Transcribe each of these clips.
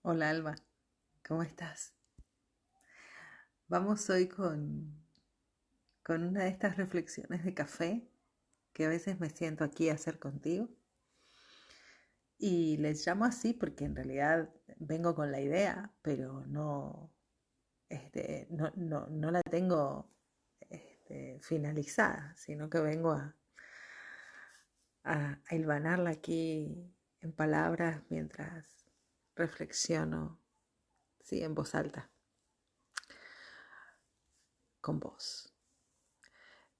Hola Alba, ¿cómo estás? Vamos hoy con una de estas reflexiones de café que a veces me siento aquí a hacer contigo. Y les llamo así porque en realidad vengo con la idea, pero no la tengo finalizada, sino que vengo a hilvanarla aquí en palabras mientras reflexiono, sí, en voz alta, con vos.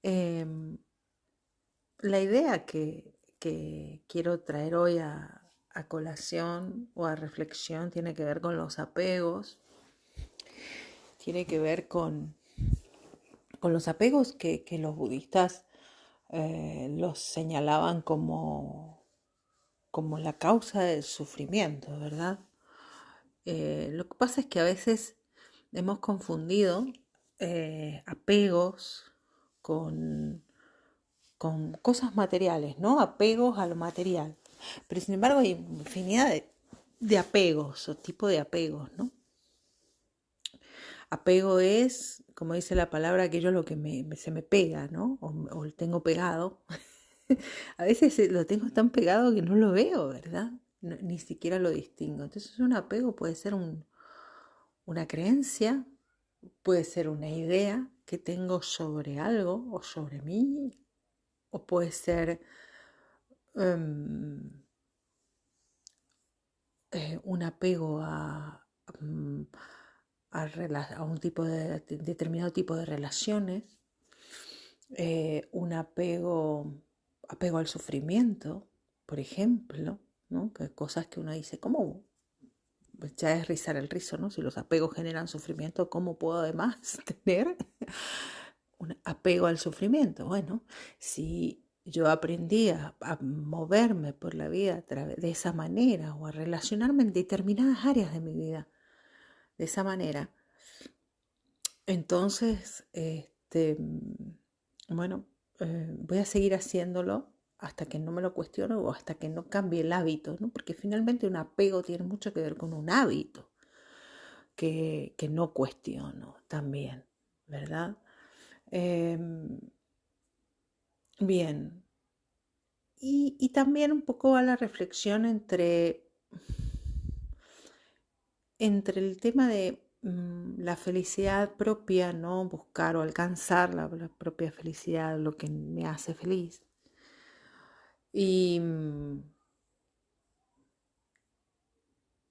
Em, La idea que quiero traer hoy a colación o a reflexión tiene que ver con los apegos, tiene que ver con los apegos que los budistas los señalaban como la causa del sufrimiento, ¿verdad? Lo que pasa es que a veces hemos confundido apegos con con cosas materiales, ¿no? Apegos a lo material. Pero sin embargo hay infinidad de apegos o tipo de apegos, ¿no? Apego es, como dice la palabra, aquello lo que se me pega, ¿no? O lo tengo pegado. A veces lo tengo tan pegado que no lo veo, ¿verdad? Ni siquiera lo distingo. Entonces un apego puede ser una creencia, puede ser una idea que tengo sobre algo o sobre mí, o puede ser um, un apego mm, a un determinado tipo de relaciones, un apego al sufrimiento, por ejemplo, ¿no? Que cosas que uno dice, ¿cómo? Pues ya es rizar el rizo, ¿no? Si los apegos generan sufrimiento, ¿cómo puedo además tener un apego al sufrimiento? Bueno, si yo aprendí a moverme por la vida de esa manera o a relacionarme en determinadas áreas de mi vida de esa manera, entonces, bueno, voy a seguir haciéndolo hasta que no me lo cuestiono o hasta que no cambie el hábito, ¿no? Porque finalmente un apego tiene mucho que ver con un hábito que no cuestiono también, ¿verdad? Em, bien, y también un poco a la reflexión entre el tema de la felicidad propia, ¿no? Buscar o alcanzar la propia felicidad, lo que me hace feliz. Y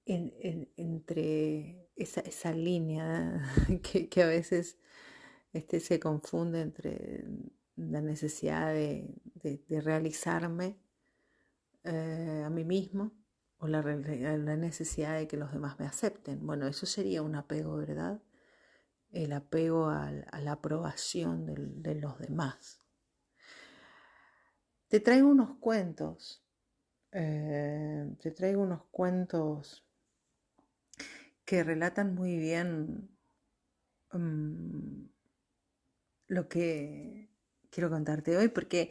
entre esa línea que a veces se confunde entre la necesidad de realizarme a mí mismo o la necesidad de que los demás me acepten. Bueno, eso sería un apego, ¿verdad? El apego a la aprobación de los demás. Te traigo unos cuentos, te traigo unos cuentos que relatan muy bien um, lo que quiero contarte hoy, porque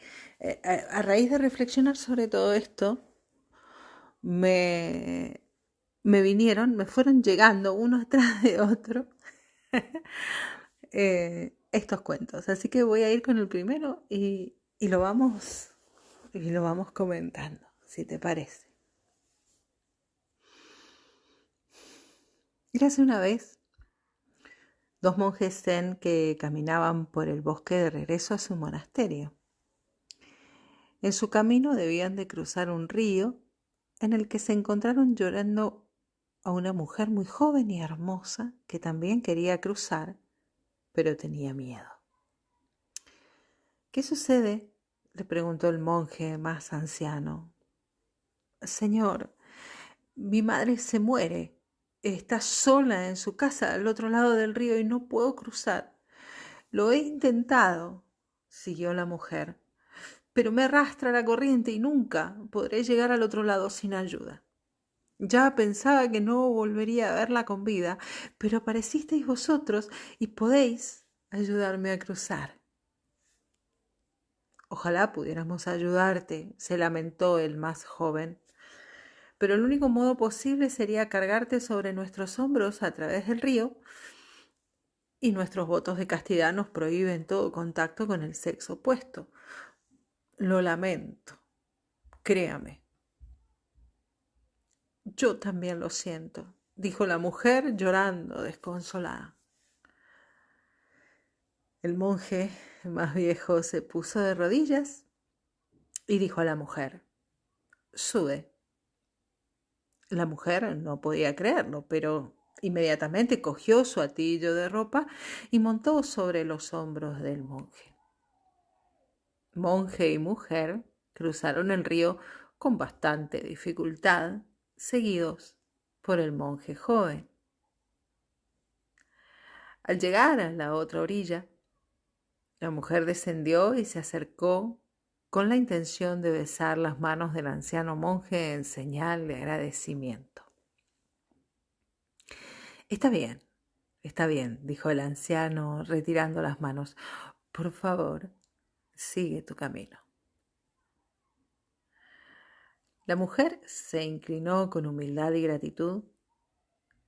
a raíz de reflexionar sobre todo esto, me, me fueron llegando uno atrás de otro estos cuentos. Así que voy a ir con el primero y lo vamos comentando, si te parece. Érase una vez dos monjes zen que caminaban por el bosque de regreso a su monasterio. En su camino debían de cruzar un río en el que se encontraron llorando a una mujer muy joven y hermosa que también quería cruzar, pero tenía miedo. ¿Qué sucede?, le preguntó el monje más anciano. Señor, mi madre se muere. Está sola en su casa al otro lado del río y no puedo cruzar. Lo he intentado, siguió la mujer, pero me arrastra la corriente y nunca podré llegar al otro lado sin ayuda. Ya pensaba que no volvería a verla con vida, pero aparecisteis vosotros y podéis ayudarme a cruzar. Ojalá pudiéramos ayudarte, se lamentó el más joven, pero el único modo posible sería cargarte sobre nuestros hombros a través del río, y nuestros votos de castidad nos prohíben todo contacto con el sexo opuesto. Lo lamento, créame. Yo también lo siento, dijo la mujer llorando desconsolada. El monje más viejo se puso de rodillas y dijo a la mujer: sube. La mujer no podía creerlo, pero inmediatamente cogió su atillo de ropa y montó sobre los hombros del monje. Monje y mujer cruzaron el río con bastante dificultad, seguidos por el monje joven. Al llegar a la otra orilla, la mujer descendió y se acercó con la intención de besar las manos del anciano monje en señal de agradecimiento. Está bien, dijo el anciano retirando las manos. Por favor, sigue tu camino. La mujer se inclinó con humildad y gratitud,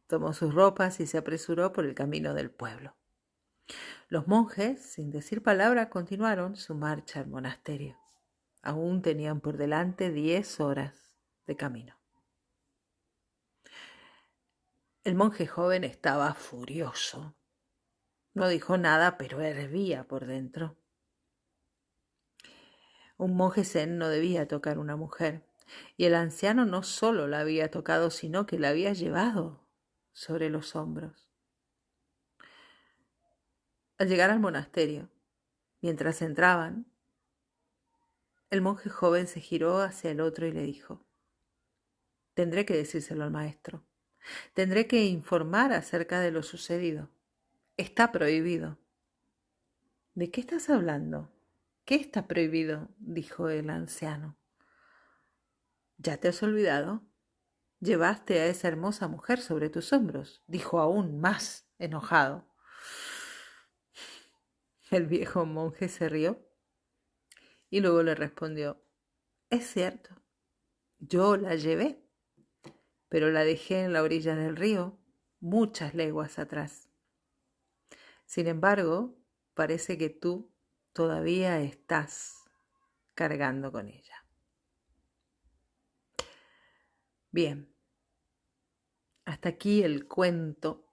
tomó sus ropas y se apresuró por el camino del pueblo. Los monjes, sin decir palabra, continuaron su marcha al monasterio. Aún tenían por delante 10 horas de camino. El monje joven estaba furioso. No dijo nada, pero hervía por dentro. Un monje zen no debía tocar a una mujer, y el anciano no solo la había tocado, sino que la había llevado sobre los hombros. Al llegar al monasterio, mientras entraban, el monje joven se giró hacia el otro y le dijo: tendré que decírselo al maestro. Tendré que informar acerca de lo sucedido. Está prohibido. ¿De qué estás hablando? ¿Qué está prohibido?, dijo el anciano. ¿Ya te has olvidado? Llevaste a esa hermosa mujer sobre tus hombros, dijo aún más enojado. El viejo monje se rió y luego le respondió: es cierto, yo la llevé, pero la dejé en la orilla del río, muchas leguas atrás. Sin embargo, parece que tú todavía estás cargando con ella. Bien, hasta aquí el cuento,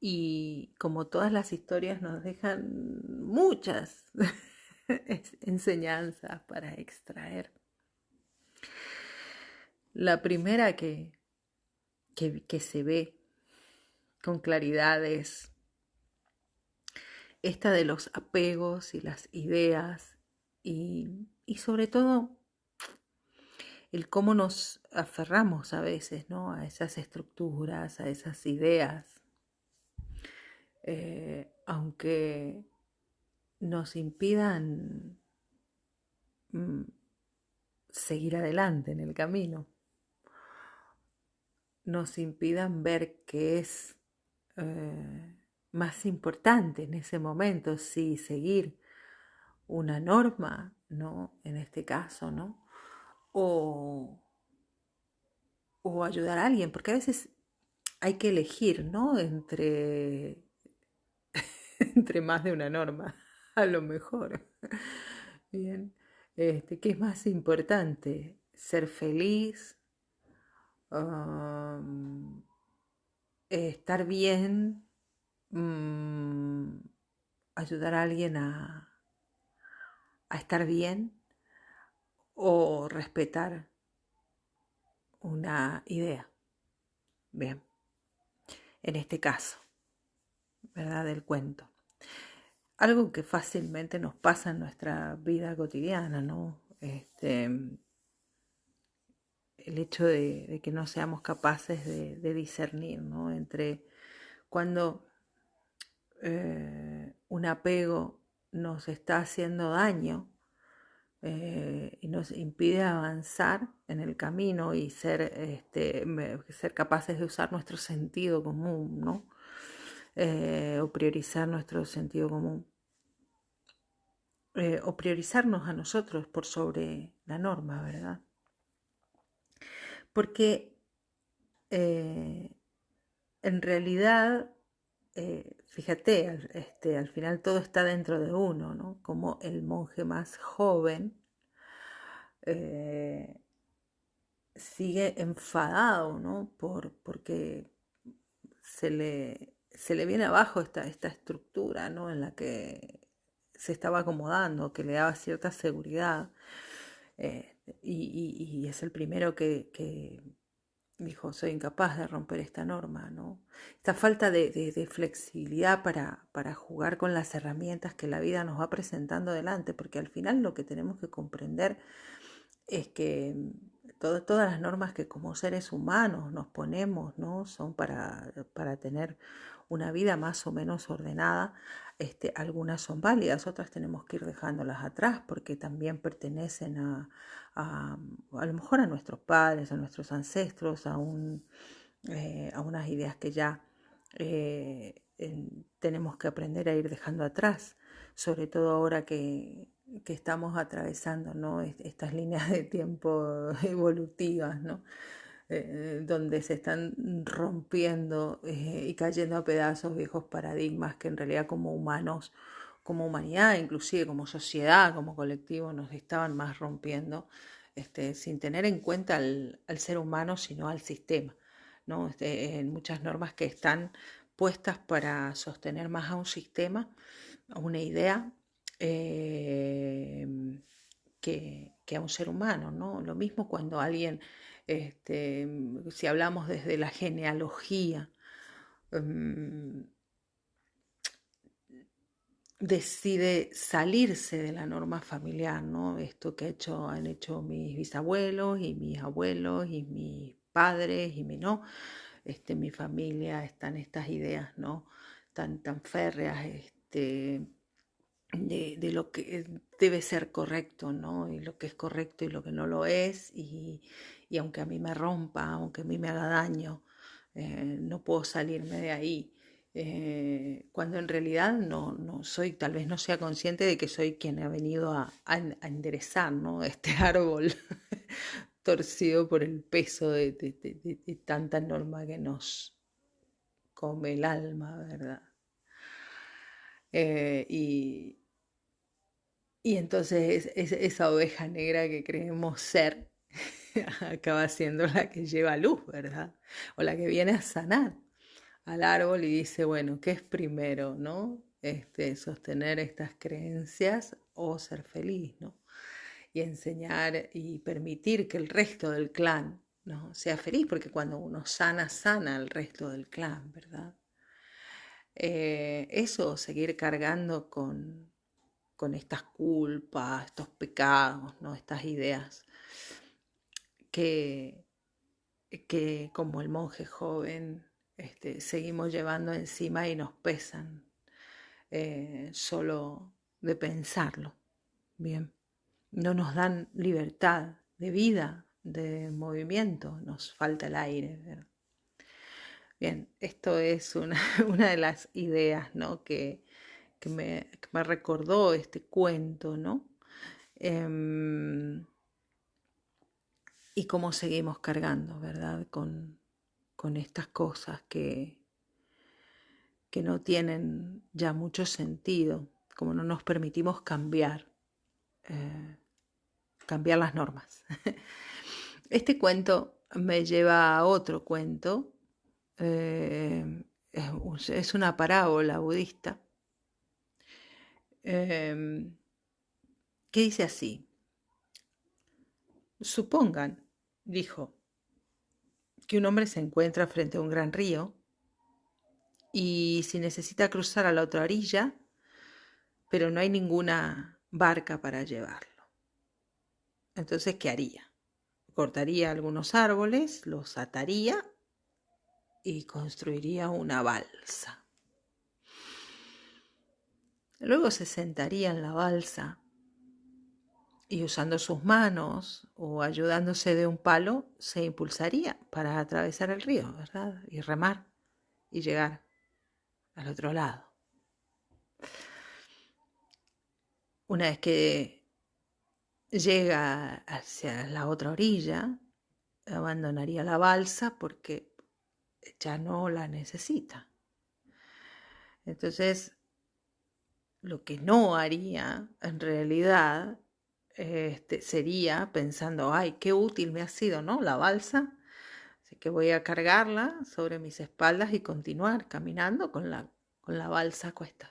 y como todas las historias nos dejan muchas enseñanzas para extraer. La primera que se ve con claridad es esta de los apegos y las ideas, y sobre todo el cómo nos aferramos a veces, ¿no?, a esas estructuras, a esas ideas, aunque nos impidan seguir adelante en el camino, nos impidan ver qué es más importante en ese momento, si seguir una norma, ¿no?, en este caso, ¿no?, o ayudar a alguien, porque a veces hay que elegir, ¿no?, entre más de una norma, a lo mejor. Bien, ¿qué es más importante? ¿Ser feliz? ¿Estar bien? ¿Ayudar a alguien a estar bien? ¿O respetar una idea? Bien, en este caso, ¿verdad?, del cuento. Algo que fácilmente nos pasa en nuestra vida cotidiana, ¿no? El hecho de que no seamos capaces de discernir, ¿no?, entre cuando un apego nos está haciendo daño y nos impide avanzar en el camino y ser capaces de usar nuestro sentido común, ¿no? O priorizar nuestro sentido común. O priorizarnos a nosotros por sobre la norma, ¿verdad? Porque en realidad, fíjate, al final todo está dentro de uno, ¿no? Como el monje más joven eh, sigue enfadado, ¿no? Porque se le viene abajo esta estructura, ¿no? En la que se estaba acomodando, que le daba cierta seguridad. Y es el primero que dijo, soy incapaz de romper esta norma, ¿no? Esta falta de flexibilidad para jugar con las herramientas que la vida nos va presentando delante, porque al final lo que tenemos que comprender es que todas las normas que como seres humanos nos ponemos, ¿no? Son para tener una vida más o menos ordenada. Algunas son válidas, otras tenemos que ir dejándolas atrás porque también pertenecen a lo mejor a nuestros padres, a nuestros ancestros, a unas ideas que ya tenemos que aprender a ir dejando atrás, sobre todo ahora que estamos atravesando, ¿no? Estas líneas de tiempo evolutivas, ¿no? Donde se están rompiendo y cayendo a pedazos viejos paradigmas que en realidad como humanos, como humanidad, inclusive como sociedad, como colectivo, nos estaban más rompiendo, sin tener en cuenta al ser humano, sino al sistema, ¿no? En muchas normas que están puestas para sostener más a un sistema, a una idea, eh, que a un ser humano, ¿no? Lo mismo cuando alguien, si hablamos desde la genealogía, em, decide salirse de la norma familiar, ¿no? Esto que han hecho mis bisabuelos y mis abuelos y mis padres y no, mi familia están estas ideas, ¿no? Tan férreas, de lo que debe ser correcto, ¿no? Y lo que es correcto y lo que no lo es, y aunque a mí me rompa, aunque a mí me haga daño, no puedo salirme de ahí. Cuando en realidad no soy, tal vez no sea consciente de que soy quien ha venido a enderezar, ¿no? Este árbol torcido por el peso de tanta norma que nos come el alma, ¿verdad? Eh, y, Y entonces esa oveja negra que creemos ser acaba siendo la que lleva luz, ¿verdad? O la que viene a sanar al árbol y dice, bueno, ¿qué es primero, no? Sostener estas creencias o ser feliz, ¿no? Y enseñar y permitir que el resto del clan, ¿no? sea feliz, porque cuando uno sana, sana al resto del clan, ¿verdad? Eso, seguir cargando con estas culpas, estos pecados, ¿no? Estas ideas que, que como el monje joven seguimos llevando encima y nos pesan solo de pensarlo. Bien, no nos dan libertad de vida, de movimiento, nos falta el aire, ¿verdad? Bien, esto es una de las ideas, ¿no? que me recordó este cuento, ¿no? Em, y cómo seguimos cargando, ¿verdad? Con estas cosas que no tienen ya mucho sentido, como no nos permitimos eh, cambiar las normas. Este cuento me lleva a otro cuento, es una parábola budista, que dice así: supongan, dijo, que un hombre se encuentra frente a un gran río y si necesita cruzar a la otra orilla, pero no hay ninguna barca para llevarlo. Entonces, ¿qué haría? Cortaría algunos árboles, los ataría y construiría una balsa. Luego se sentaría en la balsa y usando sus manos o ayudándose de un palo se impulsaría para atravesar el río, ¿verdad? Y remar y llegar al otro lado. Una vez que llega hacia la otra orilla, abandonaría la balsa porque ya no la necesita. Entonces, lo que no haría en realidad sería pensando, ay, qué útil me ha sido, ¿no? La balsa, así que voy a cargarla sobre mis espaldas y continuar caminando con la balsa a cuestas.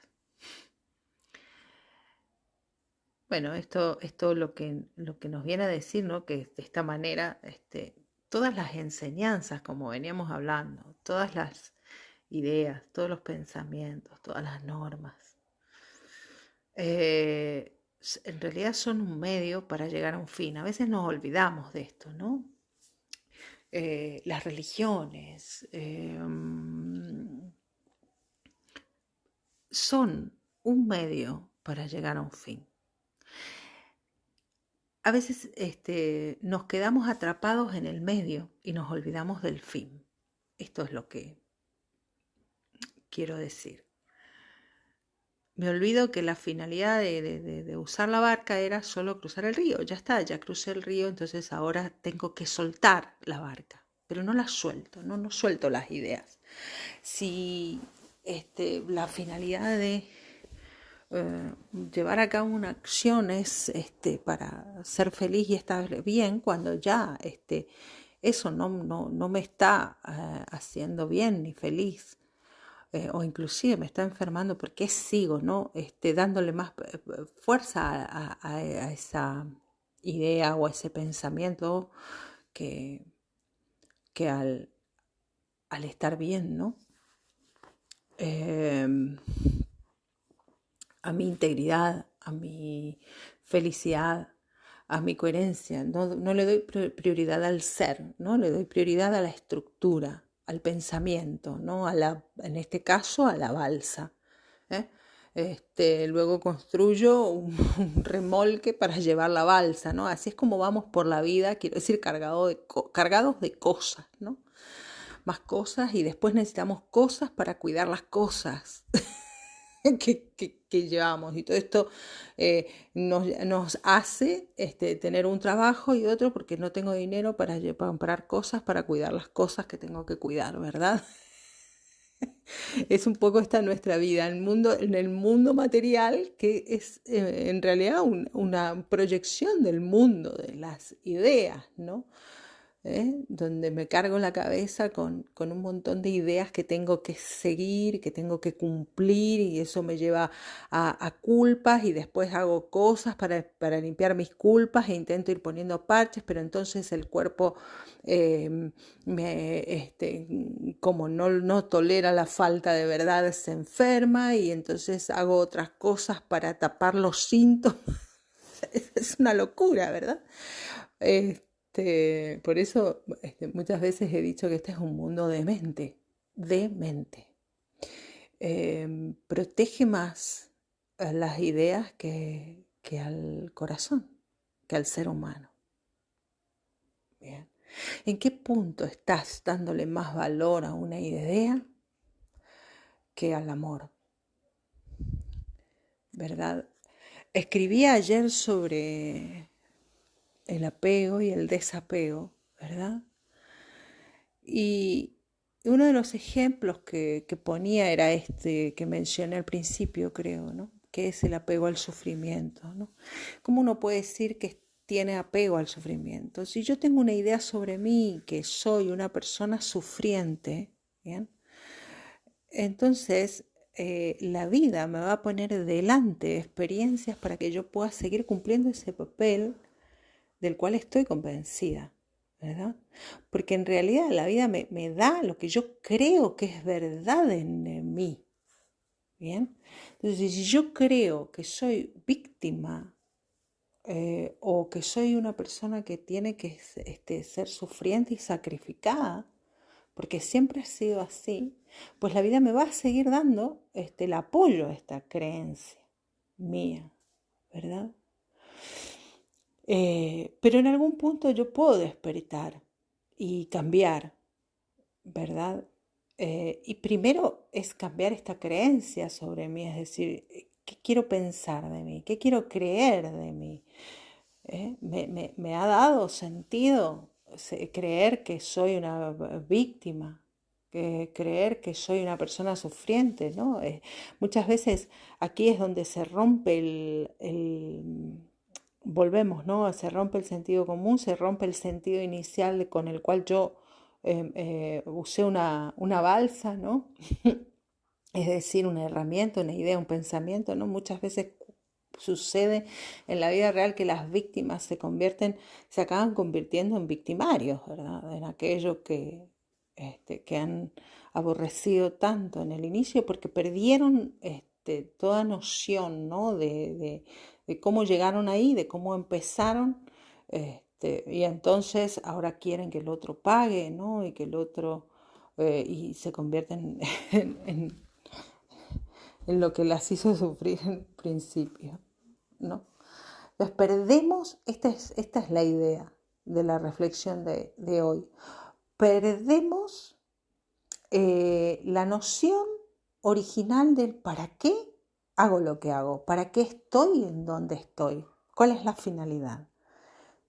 Bueno, esto lo que nos viene a decir, ¿no? Que de esta manera, todas las enseñanzas, como veníamos hablando, todas las ideas, todos los pensamientos, todas las normas, en realidad son un medio para llegar a un fin. A veces nos olvidamos de esto, ¿no? Las religiones son un medio para llegar a un fin. A veces nos quedamos atrapados en el medio y nos olvidamos del fin. Esto es lo que quiero decir. Me olvido que la finalidad de usar la barca era solo cruzar el río. Ya está, ya crucé el río, entonces ahora tengo que soltar la barca. Pero no la suelto, no suelto las ideas. Si la finalidad de llevar a cabo una acción es para ser feliz y estar bien, cuando ya eso no me está haciendo bien ni feliz, o inclusive me está enfermando, porque sigo, ¿no? Dándole más fuerza a esa idea o a ese pensamiento que al estar bien, ¿no? A mi integridad, a mi felicidad, a mi coherencia. No le doy prioridad al ser, ¿no? Le doy prioridad a la estructura, al pensamiento, ¿no? En este caso, a la balsa. Luego construyo un remolque para llevar la balsa, ¿no? Así es como vamos por la vida, quiero decir, cargados de cosas, ¿no? Más cosas, y después necesitamos cosas para cuidar las cosas. que llevamos, y todo esto nos hace tener un trabajo y otro porque no tengo dinero para comprar cosas para cuidar las cosas que tengo que cuidar, ¿verdad? Es un poco esta nuestra vida, en el mundo material, que es en realidad una proyección del mundo, de las ideas, ¿no? Donde me cargo la cabeza con un montón de ideas que tengo que seguir, que tengo que cumplir, y eso me lleva a culpas, y después hago cosas para limpiar mis culpas e intento ir poniendo parches, pero entonces el cuerpo como no tolera la falta de verdad, se enferma, y entonces hago otras cosas para tapar los síntomas. Es una locura, ¿verdad? Por eso muchas veces he dicho que este es un mundo de mente. Protege más a las ideas que al corazón, que al ser humano. Bien. ¿En qué punto estás dándole más valor a una idea que al amor? ¿Verdad? Escribí ayer sobre el apego y el desapego, ¿verdad? Y uno de los ejemplos que ponía era que mencioné al principio, creo, ¿no? Que es el apego al sufrimiento, ¿no? ¿Cómo uno puede decir que tiene apego al sufrimiento? Si yo tengo una idea sobre mí, que soy una persona sufriente, ¿bien? Entonces la vida me va a poner delante experiencias para que yo pueda seguir cumpliendo ese papel del cual estoy convencida, ¿verdad? Porque en realidad la vida me da lo que yo creo que es verdad en mí, ¿bien? Entonces, si yo creo que soy víctima o que soy una persona que tiene que ser sufriente y sacrificada, porque siempre ha sido así, pues la vida me va a seguir dando el apoyo a esta creencia mía, ¿verdad? Pero en algún punto yo puedo despertar y cambiar, ¿verdad? Y primero es cambiar esta creencia sobre mí, es decir, ¿qué quiero pensar de mí? ¿Qué quiero creer de mí? ¿Me ha dado sentido creer que soy una víctima, creer que soy una persona sufriente, ¿no? Muchas veces aquí es donde se rompe volvemos, ¿no? Se rompe el sentido común, se rompe el sentido inicial con el cual yo usé una balsa, ¿no? Es decir, una herramienta, una idea, un pensamiento, ¿no? Muchas veces sucede en la vida real que las víctimas se acaban convirtiendo en victimarios, ¿verdad? En aquellos que han aborrecido tanto en el inicio porque perdieron toda noción, ¿no? De cómo llegaron ahí, de cómo empezaron, y entonces ahora quieren que el otro pague, ¿no? Y que el otro, y se convierten en lo que las hizo sufrir en principio, ¿no? Entonces perdemos, esta es la idea de la reflexión de hoy, perdemos la noción original del para qué hago lo que hago, para qué estoy en donde estoy, cuál es la finalidad.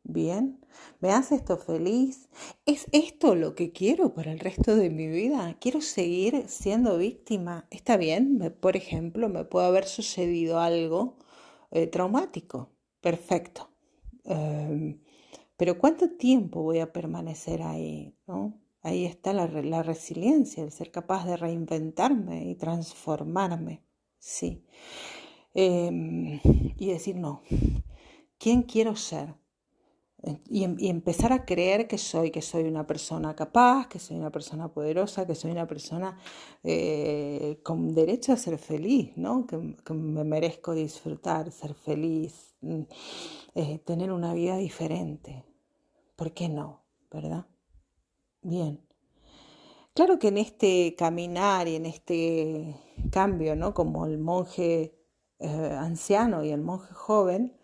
Bien, ¿me hace esto feliz? ¿Es esto lo que quiero para el resto de mi vida? ¿Quiero seguir siendo víctima? Está bien, por ejemplo, me puede haber sucedido algo traumático. Perfecto. Eh, pero ¿cuánto tiempo voy a permanecer ahí? ¿No? Ahí está la resiliencia, el ser capaz de reinventarme y transformarme. Sí. Y decir, no, ¿quién quiero ser? Y empezar a creer que soy una persona capaz, que soy una persona poderosa, que soy una persona con derecho a ser feliz, ¿no? Que me merezco disfrutar, ser feliz, tener una vida diferente. ¿Por qué no? ¿Verdad? Bien. Claro que en este caminar y en este cambio, ¿no? Como el monje anciano y el monje joven,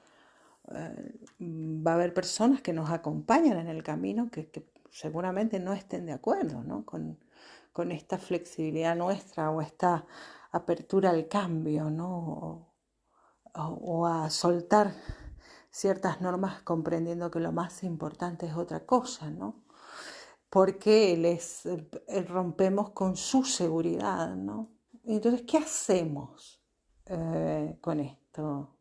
va a haber personas que nos acompañan en el camino que seguramente no estén de acuerdo, ¿no? Con esta flexibilidad nuestra o esta apertura al cambio, ¿no? O a soltar ciertas normas comprendiendo que lo más importante es otra cosa, ¿no? Porque rompemos con su seguridad, ¿no? Entonces, ¿qué hacemos con esto?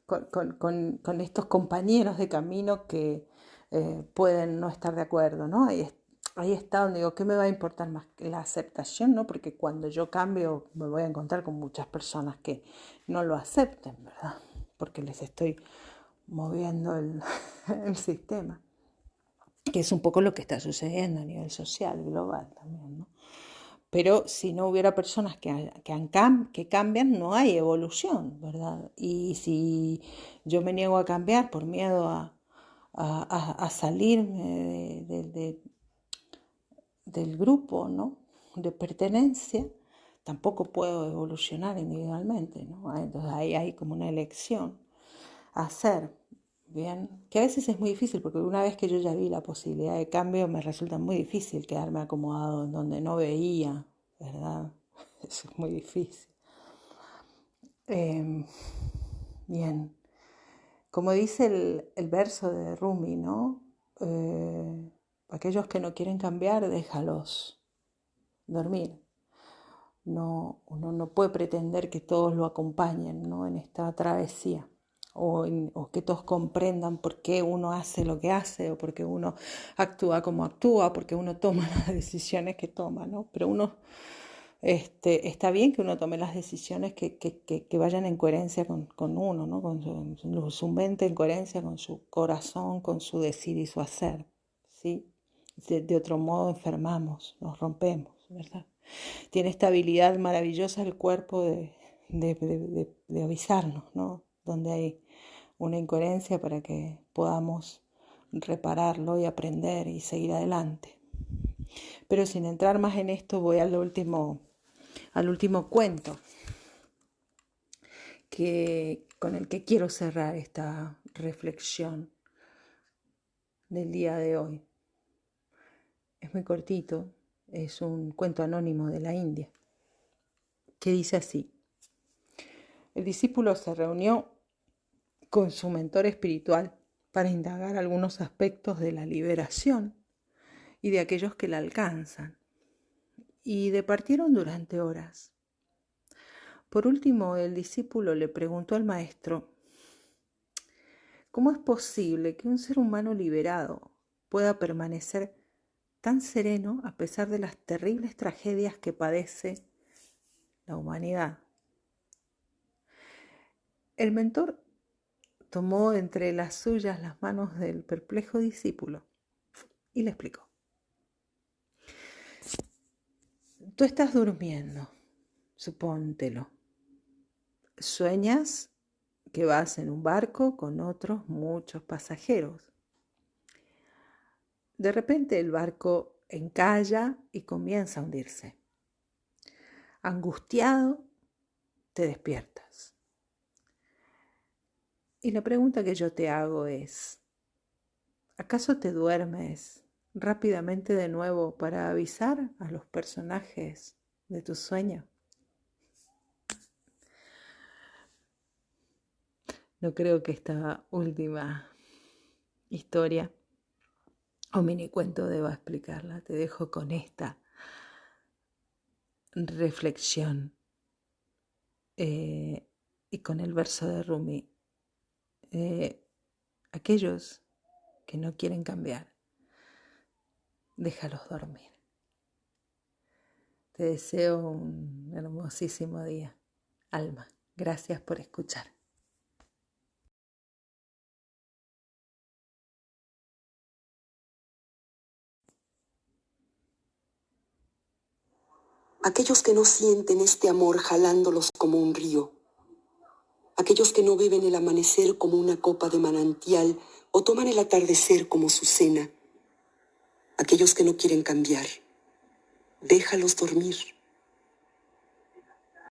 Con estos compañeros de camino que pueden no estar de acuerdo, ¿no? Ahí está donde digo, ¿qué me va a importar más? La aceptación, ¿no? Porque cuando yo cambio me voy a encontrar con muchas personas que no lo acepten, ¿verdad? Porque les estoy moviendo el sistema, que es un poco lo que está sucediendo a nivel social, global también, ¿no? Pero si no hubiera personas que cambian, no hay evolución, ¿verdad? Y si yo me niego a cambiar por miedo a salirme del grupo, ¿no? De pertenencia, tampoco puedo evolucionar individualmente, ¿no? Entonces ahí hay como una elección a hacer, ¿bien? Que a veces es muy difícil, porque una vez que yo ya vi la posibilidad de cambio, me resulta muy difícil quedarme acomodado en donde no veía, ¿verdad? Eso es muy difícil. Bien, como dice el verso de Rumi, ¿no? Aquellos que no quieren cambiar, déjalos dormir. No, uno no puede pretender que todos lo acompañen, ¿no? En esta travesía. O que todos comprendan por qué uno hace lo que hace, o por qué uno actúa como actúa, porque uno toma las decisiones que toma, ¿no? Pero está bien que uno tome las decisiones que vayan en coherencia con uno, ¿no? Con su mente en coherencia con su corazón, con su decir y su hacer, ¿sí? De otro modo enfermamos, nos rompemos, ¿verdad? Tiene esta habilidad maravillosa el cuerpo de avisarnos, ¿no? Donde hay una incoherencia para que podamos repararlo y aprender y seguir adelante. Pero sin entrar más en esto, voy al último cuento con el que quiero cerrar esta reflexión del día de hoy. Es muy cortito, es un cuento anónimo de la India, que dice así: el discípulo se reunió con su mentor espiritual para indagar algunos aspectos de la liberación y de aquellos que la alcanzan, y departieron durante horas. Por último, el discípulo le preguntó al maestro: ¿cómo es posible que un ser humano liberado pueda permanecer tan sereno a pesar de las terribles tragedias que padece la humanidad? El mentor tomó entre las suyas las manos del perplejo discípulo y le explicó: tú estás durmiendo, supóntelo. Sueñas que vas en un barco con otros muchos pasajeros. De repente el barco encalla y comienza a hundirse. Angustiado, te despiertas. Y la pregunta que yo te hago es: ¿acaso te duermes rápidamente de nuevo para avisar a los personajes de tu sueño? No creo que esta última historia o mini cuento deba explicarla. Te dejo con esta reflexión y con el verso de Rumi. Aquellos que no quieren cambiar, déjalos dormir. Te deseo un hermosísimo día. Alma, gracias por escuchar. Aquellos que no sienten este amor jalándolos como un río. Aquellos que no beben el amanecer como una copa de manantial o toman el atardecer como su cena. Aquellos que no quieren cambiar. Déjalos dormir.